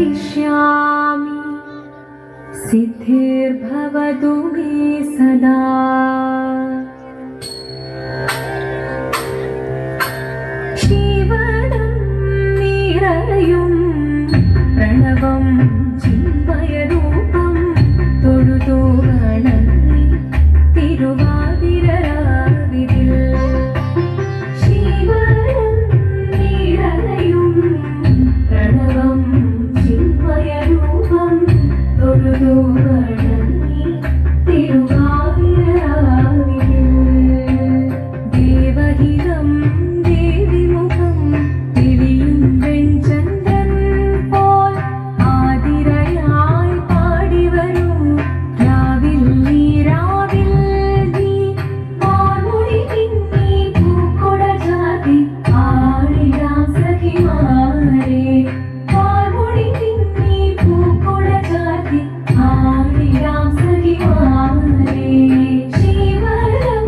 करिष्यामि सिद्धिर्भवतु मे सदा। शिवनं निरयुं प्रणवं चिन्मयरूपं തൊഴുതു വണങ്ങി തിരുവാതിരരാവിതിൽ ശിവനം നിറയും പ്രണവം ചിന്മയരൂപം തൊഴുതു വണങ്ങി തിരുവാതിരരാവിതിൽ ദേവഹിതം ദേവിമുഖം തെളിയും വെൺചന്ദ്രൻ പോൽ ആതിരയായി പാടിവരൂ രാവിൽ നീ വാർമുടി പിന്നി പൂക്കൊട ചാർത്തി ആടിടാം സഖിമാരെ വാർമുടി പിന്നി പൂക്കൊട ചാർത്തി ആടിടാം സഖിമാരെ ശിവനം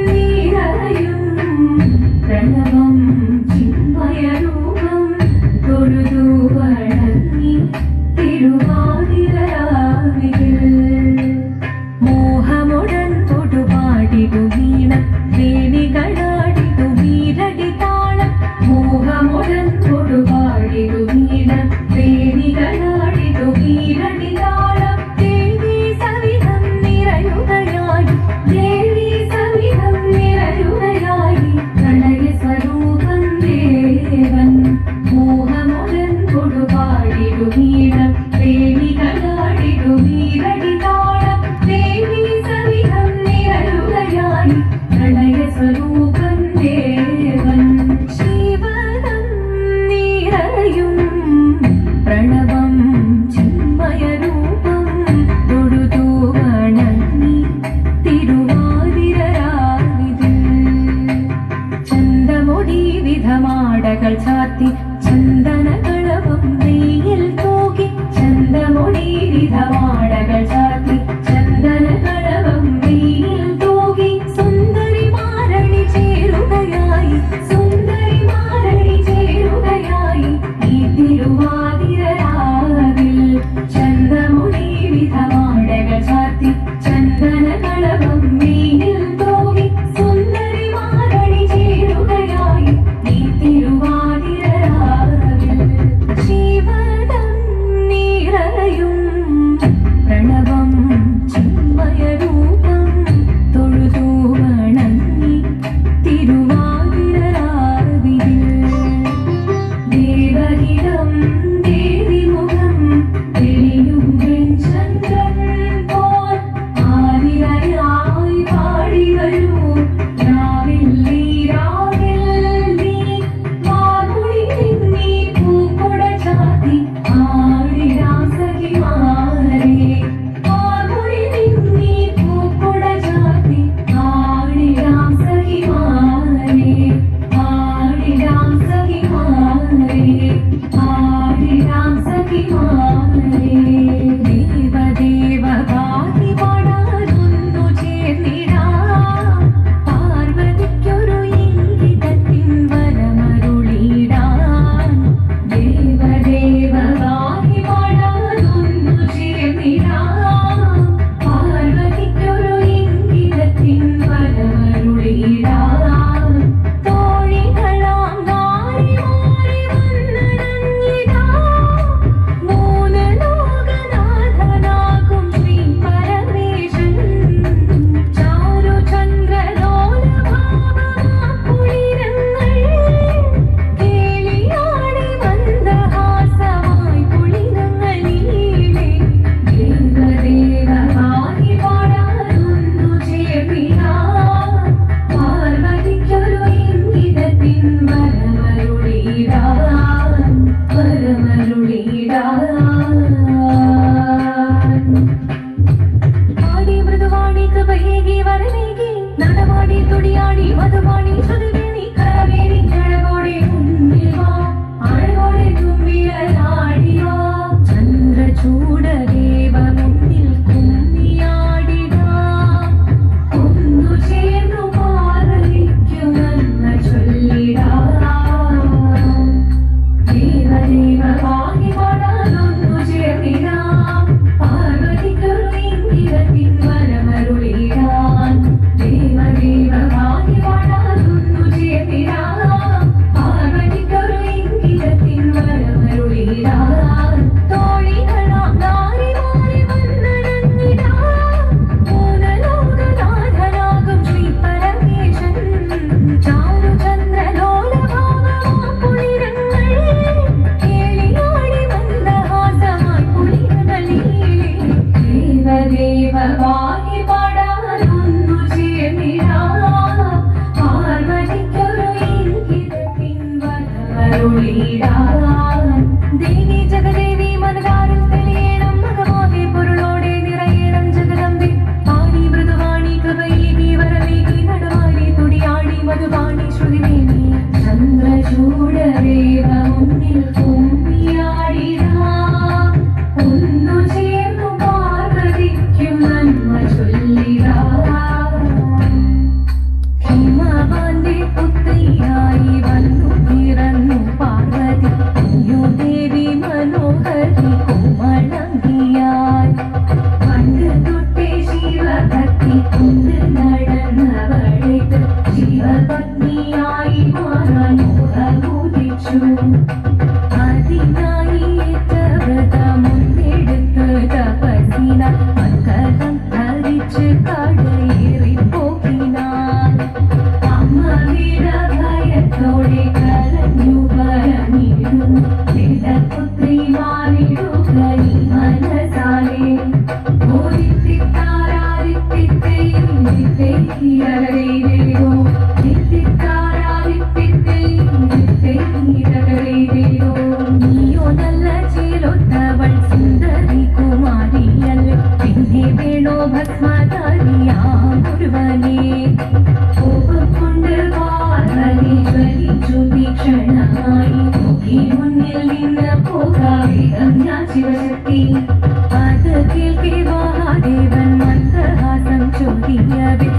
നിറയും പ്രണവം ചിന്മയരൂപം തൊഴുതു വണങ്ങി തിരുവാതിരരാവിതിൽ മോഹമുടൻ കൊടുപാടിതു വീണം വേണികളാടിതു വീരടി താളം മോഹമുടൻ കൊടുപാടിതു വീണം വേണികളാടിതു വീരടി താളം ദേവി സവിധം നിറയുകയായി ദേവി സവിധം നിറയുകയായി പ്രണയ സ്വരൂപം ദേവൻ മോഹമുടൻ കൊടുപാടിതു വീണം വേണികളാടിതു വീരടി താളം ദേവി സവിധം നിറയുകയായി പ്രണയ സ്വരൂപം ദേവൻ ശിവനം നിറയും പ്രണവം ചിന്മയരൂപം തൊഴുതു വണങ്ങി തിരുവാതിരരാവിതിൽ ചന്തമൊടി വിധമാടകൾ ചാർത്തി ചന്ദനകളവും വെയിൽ തൂകി ചന്തമൊടി വിധമാടകൾ ചാർത്തി ചന്ദനകളവും വെയിൽ തൂകി സുന്ദരിമാരണി ചേരുകയായി സുന്ദരിമാരണി ചേരുകയായി ഈ തിരുവാതിരരാവിൽ ചന്തമൊടി വിധമാടകൾ ചാർത്തി ചന്ദനകളവും വെയിൽ തൂകി സുന്ദരിമാരണി ചേരുകയായി ഈ തിരുവാതിരരാവിൽ ചൊല്ലിടാൻ ദേവി ജഗദേവി മനതാരിൽ തെളിയണം മകമാകെ പൊരുളോടെ നിറയണം ജഗദമ്പി പാണി മൃദുവാണി കൃപയേകി വരവേകി നടവാടി തുടിയാടി മധുവാണി ശ്രുതിവേണി ചന്ദ്രചൂടരേവ മുന്നിൽ കുമ്മിയാടിടാം ഒന്നു ചേർന്നു പാർവതിക്കും നന്മ ചൊല്ലിടാം ഹിമവാന്റെ പുത്രിയായി വന്നു പിറന്നു പാർവതി ദേവി മനോഹരി കോമളങ്കിയായി പണ്ട് തൊട്ടേ ശിവഭക്തി കൊണ്ട് നടന്നവൾക്ക് ശിവപത്നിയായി മാറാൻ മോഹമോദിച്ചു അതിനായി വ്രതമുണ്ടെടുത്ത് തപസിന മകരം ധരിച്ച് കടയേറിപ്പോക്കിനാൻ അമ്മയുടെ ഭയത്തോടെ കരഞ്ഞു പറഞ്ഞിരുന്നു പുത്രിമാരിടുക നീ മനസാലെ നീയോ നല്ല ചേലൊത്തവൾ സുന്ദരി കുമാരിയല്ലേ പിന്നെ വേണോ ഭസ്മധാരിയാം ഒരുവനെ കോപം കൊണ്ട് പാർവതി ജ്വലിച്ചു തീക്ഷണമായി നോക്കി മുന്നിൽ നിന്ന് പോകാവിധം ഞാൻ ശിവശക്തി അത് കേൾക്കെ മഹാദേവൻ മന്ദഹാസം ചോദിയവേ